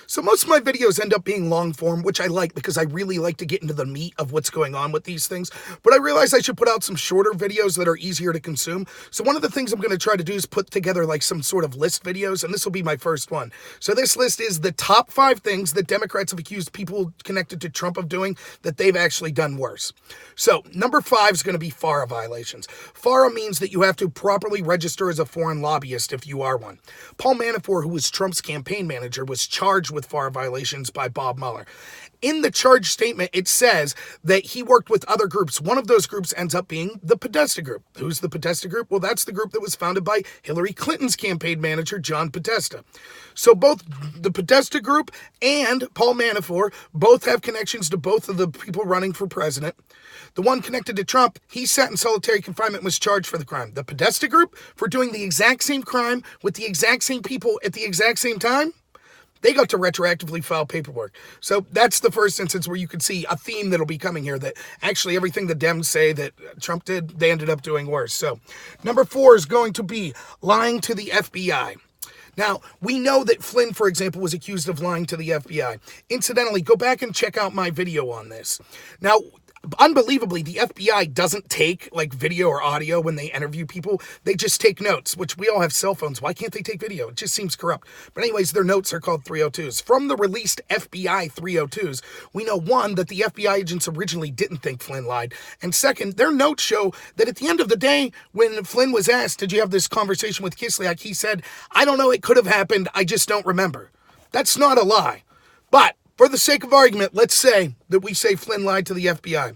So most of my videos end up being long form, which I like because I really like to get into the meat of what's going on with these things. But I realized I should put out some shorter videos that are easier to consume. So one of the things I'm going to try to do is put together like some sort of list videos, and this will be my first one. So this list is the top 5 things that Democrats have accused people connected to Trump of doing that they've actually done worse. So number 5 is going to be FARA violations. FARA means that you have to properly register as a foreign lobbyist if you are one. Paul Manafort, who was Trump's campaign manager, was charged with FARA violations by Bob Mueller. In the charge statement, it says that he worked with other groups. One of those groups ends up being the Podesta group. Who's the Podesta group? Well, that's the group that was founded by Hillary Clinton's campaign manager, John Podesta. So both the Podesta group and Paul Manafort both have connections to both of the people running for president. The one connected to Trump, he sat in solitary confinement and was charged for the crime. The Podesta group, for doing the exact same crime with the exact same people at the exact same time, they got to retroactively file paperwork. So that's the first instance where you could see a theme that'll be coming here, that actually everything the Dems say that Trump did, they ended up doing worse. So number 4 is going to be lying to the FBI. Now, we know that Flynn, for example, was accused of lying to the FBI. Incidentally, go back and check out my video on this. Now, unbelievably, the FBI doesn't take like video or audio when they interview people. They just take notes, which we all have cell phones. Why can't they take video? It just seems corrupt. But anyways, their notes are called 302s. From the released FBI 302s, we know, one, that the FBI agents originally didn't think Flynn lied. And second, their notes show that at the end of the day, when Flynn was asked, did you have this conversation with Kislyak? He said, I don't know, it could have happened. I just don't remember. That's not a lie. But for the sake of argument, let's say that we say Flynn lied to the FBI.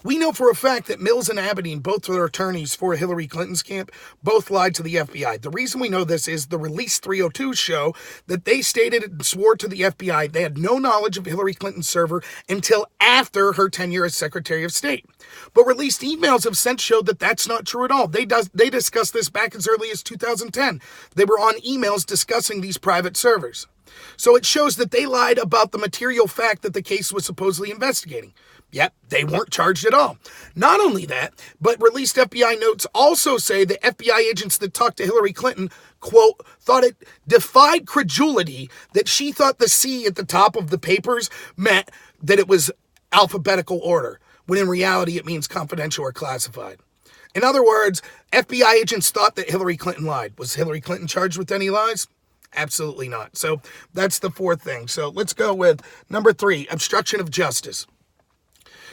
We know for a fact that Mills and Abedin, both their attorneys for Hillary Clinton's camp, both lied to the FBI. The reason we know this is the released 302s show that they stated and swore to the FBI they had no knowledge of Hillary Clinton's server until after her tenure as Secretary of State. But released emails have since showed that that's not true at all. They discussed this back as early as 2010. They were on emails discussing these private servers. So it shows that they lied about the material fact that the case was supposedly investigating. Yet, they weren't charged at all. Not only that, but released FBI notes also say the FBI agents that talked to Hillary Clinton, quote, thought it defied credulity that she thought the C at the top of the papers meant that it was alphabetical order, when in reality it means confidential or classified. In other words, FBI agents thought that Hillary Clinton lied. Was Hillary Clinton charged with any lies? Absolutely not. So that's the 4th thing. So let's go with number 3, obstruction of justice.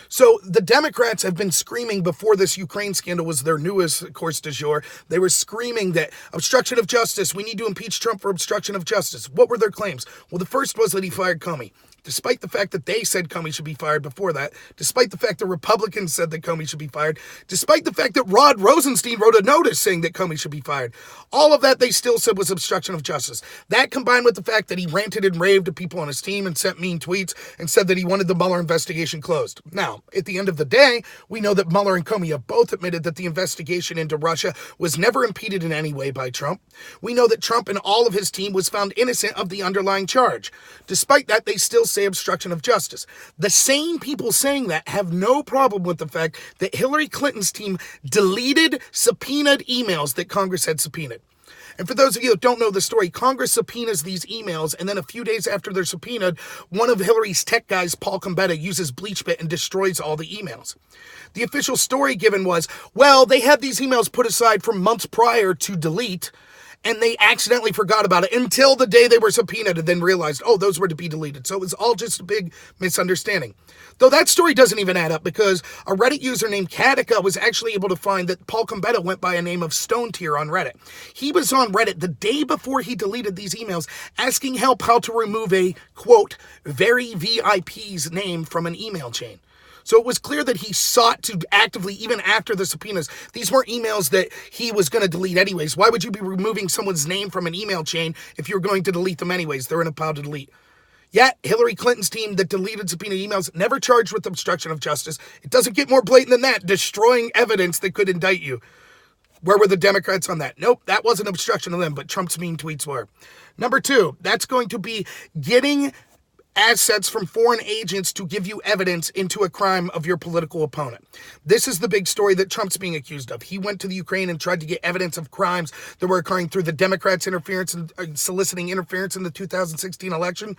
So the Democrats have been screaming before this Ukraine scandal was their newest course du jour. They were screaming that obstruction of justice, we need to impeach Trump for obstruction of justice. What were their claims? Well, the first was that he fired Comey. Despite the fact that they said Comey should be fired before that, despite the fact that Republicans said that Comey should be fired, despite the fact that Rosenstein wrote a notice saying that Comey should be fired, all of that they still said was obstruction of justice. That combined with the fact that he ranted and raved to people on his team and sent mean tweets and said that he wanted the Mueller investigation closed. Now, at the end of the day, we know that Mueller and Comey have both admitted that the investigation into Russia was never impeded in any way by Trump. We know that Trump and all of his team was found innocent of the underlying charge. Despite that, they still say obstruction of justice. The same people saying that have no problem with the fact that Hillary Clinton's team deleted subpoenaed emails that Congress had subpoenaed. And for those of you that don't know the story, Congress subpoenas these emails, and then a few days after they're subpoenaed, one of Hillary's tech guys, Paul Gambetta, uses BleachBit and destroys all the emails. The official story given was, well, they had these emails put aside from months prior to delete, and they accidentally forgot about it until the day they were subpoenaed and then realized, oh, those were to be deleted. So it was all just a big misunderstanding. Though that story doesn't even add up because a Reddit user named Katika was actually able to find that Paul Gambetta went by a name of Stone Tier on Reddit. He was on Reddit the day before he deleted these emails asking help how to remove a, quote, very VIP's name from an email chain. So it was clear that he sought to actively, even after the subpoenas, these weren't emails that he was going to delete anyways. Why would you be removing someone's name from an email chain if you're going to delete them anyways? They're in a pile to delete. Yet, Hillary Clinton's team that deleted subpoenaed emails never charged with obstruction of justice. It doesn't get more blatant than that, destroying evidence that could indict you. Where were the Democrats on that? Nope, that wasn't obstruction of them, but Trump's mean tweets were. Number 2, that's going to be getting assets from foreign agents to give you evidence into a crime of your political opponent. This is the big story that Trump's being accused of. He went to the Ukraine and tried to get evidence of crimes that were occurring through the Democrats' interference and soliciting interference in the 2016 election,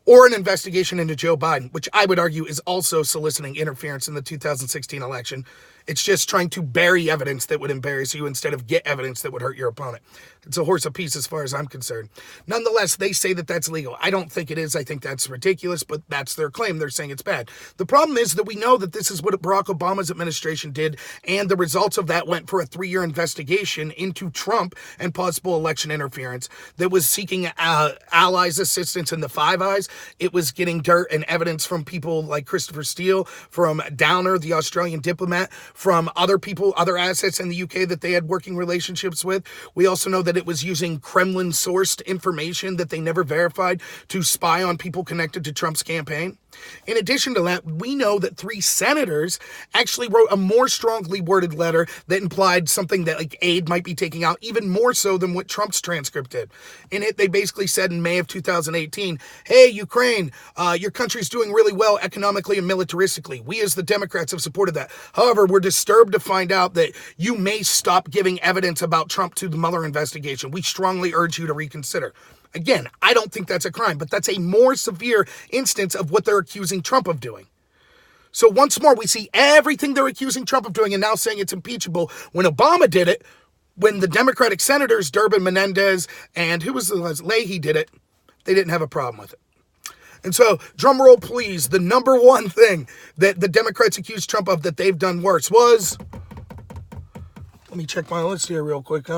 or an investigation into Joe Biden, which I would argue is also soliciting interference in the 2016 election. It's just trying to bury evidence that would embarrass you instead of get evidence that would hurt your opponent. It's a horse apiece as far as I'm concerned. Nonetheless, they say that that's legal. I don't think it is. I think that's ridiculous, but that's their claim. They're saying it's bad. The problem is that we know that this is what Barack Obama's administration did, and the results of that went for a 3-year investigation into Trump and possible election interference that was seeking allies' assistance in the Five Eyes. It was getting dirt and evidence from people like Christopher Steele, from Downer, the Australian diplomat, from other people, other assets in the UK that they had working relationships with. We also know that it was using Kremlin-sourced information that they never verified to spy on people connected to Trump's campaign. In addition to that, we know that 3 senators actually wrote a more strongly worded letter that implied something that like aid might be taking out, even more so than what Trump's transcript did. In it, they basically said in May of 2018, hey, Ukraine, your country's doing really well economically and militaristically. We as the Democrats have supported that. However, we're disturbed to find out that you may stop giving evidence about Trump to the Mueller investigation. We strongly urge you to reconsider. Again, I don't think that's a crime, but that's a more severe instance of what they're accusing Trump of doing. So once more, we see everything they're accusing Trump of doing and now saying it's impeachable. When Obama did it, when the Democratic senators, Durbin, Menendez, and Leahy did it, they didn't have a problem with it. And so, drum roll please, the number one thing that the Democrats accused Trump of that they've done worse was, let me check my list here real quick,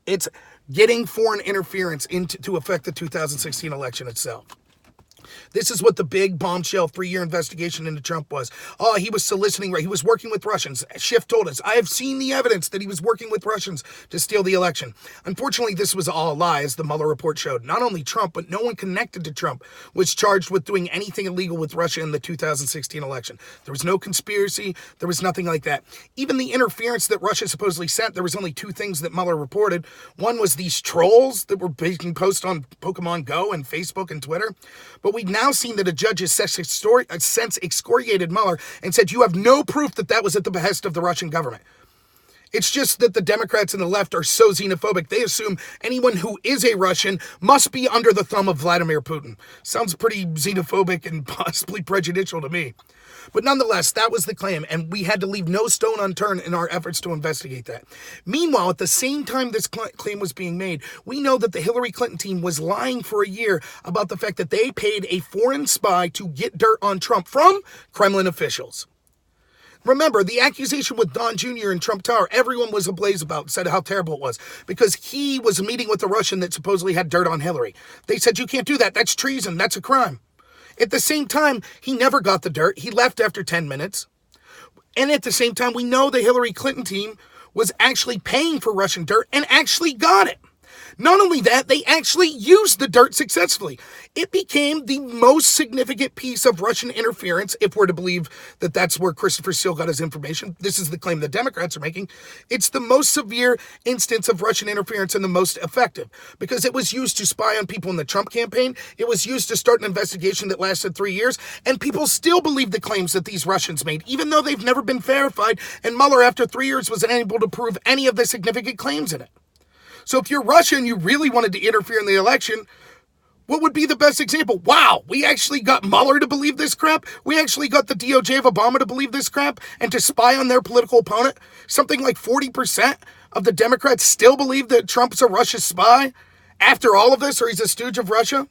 it's getting foreign interference to affect the 2016 election itself. This is what the big bombshell 3-year investigation into Trump was. Oh, he was soliciting, he was working with Russians. Schiff told us, I have seen the evidence that he was working with Russians to steal the election. Unfortunately, this was all a lie, as the Mueller report showed. Not only Trump, but no one connected to Trump was charged with doing anything illegal with Russia in the 2016 election. There was no conspiracy. There was nothing like that. Even the interference that Russia supposedly sent, there was only 2 things that Mueller reported. One was these trolls that were being posted on Pokemon Go and Facebook and Twitter. But we've now seen that a judge has since excoriated Mueller and said you have no proof that that was at the behest of the Russian government. It's just that the Democrats and the left are so xenophobic. They assume anyone who is a Russian must be under the thumb of Vladimir Putin. Sounds pretty xenophobic and possibly prejudicial to me. But nonetheless, that was the claim, and we had to leave no stone unturned in our efforts to investigate that. Meanwhile, at the same time this claim was being made, we know that the Hillary Clinton team was lying for a year about the fact that they paid a foreign spy to get dirt on Trump from Kremlin officials. Remember, the accusation with Don Jr. in Trump Tower, everyone was ablaze about, said how terrible it was, because he was meeting with a Russian that supposedly had dirt on Hillary. They said, you can't do that. That's treason. That's a crime. At the same time, he never got the dirt. He left after 10 minutes. And at the same time, we know the Hillary Clinton team was actually paying for Russian dirt and actually got it. Not only that, they actually used the dirt successfully. It became the most significant piece of Russian interference, if we're to believe that that's where Christopher Steele got his information. This is the claim the Democrats are making. It's the most severe instance of Russian interference and the most effective, because it was used to spy on people in the Trump campaign. It was used to start an investigation that lasted 3 years, and people still believe the claims that these Russians made, even though they've never been verified, and Mueller, after 3 years, was unable to prove any of the significant claims in it. So if you're Russia and you really wanted to interfere in the election, what would be the best example? Wow, we actually got Mueller to believe this crap. We actually got the DOJ of Obama to believe this crap and to spy on their political opponent. Something like 40% of the Democrats still believe that Trump's a Russia spy after all of this, or he's a stooge of Russia.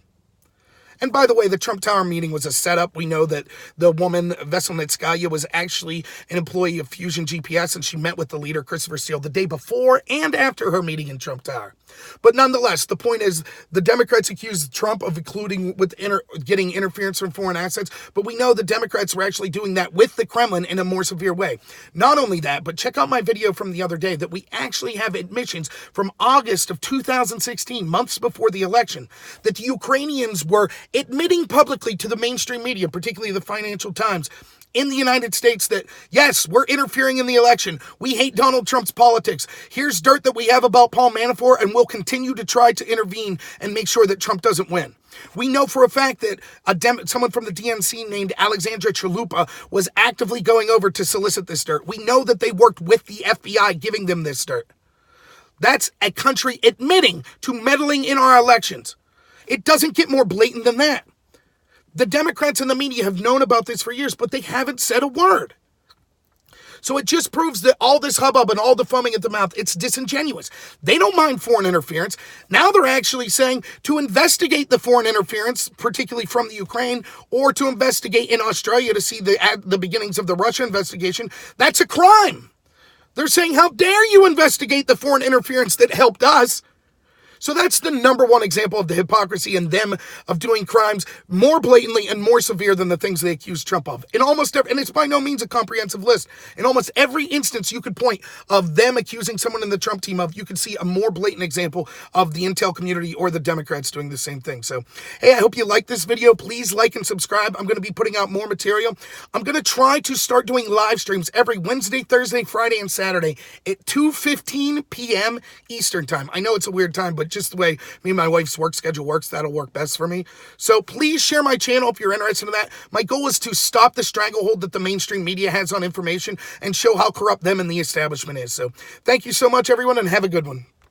And by the way, the Trump Tower meeting was a setup. We know that the woman, Veselnitskaya, was actually an employee of Fusion GPS, and she met with the leader, Christopher Steele, the day before and after her meeting in Trump Tower. But nonetheless, the point is, the Democrats accused Trump of including with getting interference from foreign assets, but we know the Democrats were actually doing that with the Kremlin in a more severe way. Not only that, but check out my video from the other day that we actually have admissions from August of 2016, months before the election, that the Ukrainians were admitting publicly to the mainstream media, particularly the Financial Times, in the United States that, yes, we're interfering in the election. We hate Donald Trump's politics. Here's dirt that we have about Paul Manafort, and we'll continue to try to intervene and make sure that Trump doesn't win. We know for a fact that someone from the DNC named Alexandra Chalupa was actively going over to solicit this dirt. We know that they worked with the FBI giving them this dirt. That's a country admitting to meddling in our elections. It doesn't get more blatant than that. The Democrats and the media have known about this for years, but they haven't said a word. So it just proves that all this hubbub and all the foaming at the mouth, it's disingenuous. They don't mind foreign interference. Now they're actually saying to investigate the foreign interference, particularly from the Ukraine, or to investigate in Australia to see the beginnings of the Russia investigation. That's a crime. They're saying, how dare you investigate the foreign interference that helped us? So that's the number one example of the hypocrisy in them of doing crimes more blatantly and more severe than the things they accuse Trump of. In almost every, and it's by no means a comprehensive list. In almost every instance you could point of them accusing someone in the Trump team of, you could see a more blatant example of the intel community or the Democrats doing the same thing. So, hey, I hope you like this video. Please like and subscribe. I'm going to be putting out more material. I'm going to try to start doing live streams every Wednesday, Thursday, Friday, and Saturday at 2:15 p.m. Eastern time. I know it's a weird time, but just the way me and my wife's work schedule works, that'll work best for me. So please share my channel if you're interested in that. My goal is to stop the stranglehold that the mainstream media has on information and show how corrupt them and the establishment is. So thank you so much, everyone, and have a good one.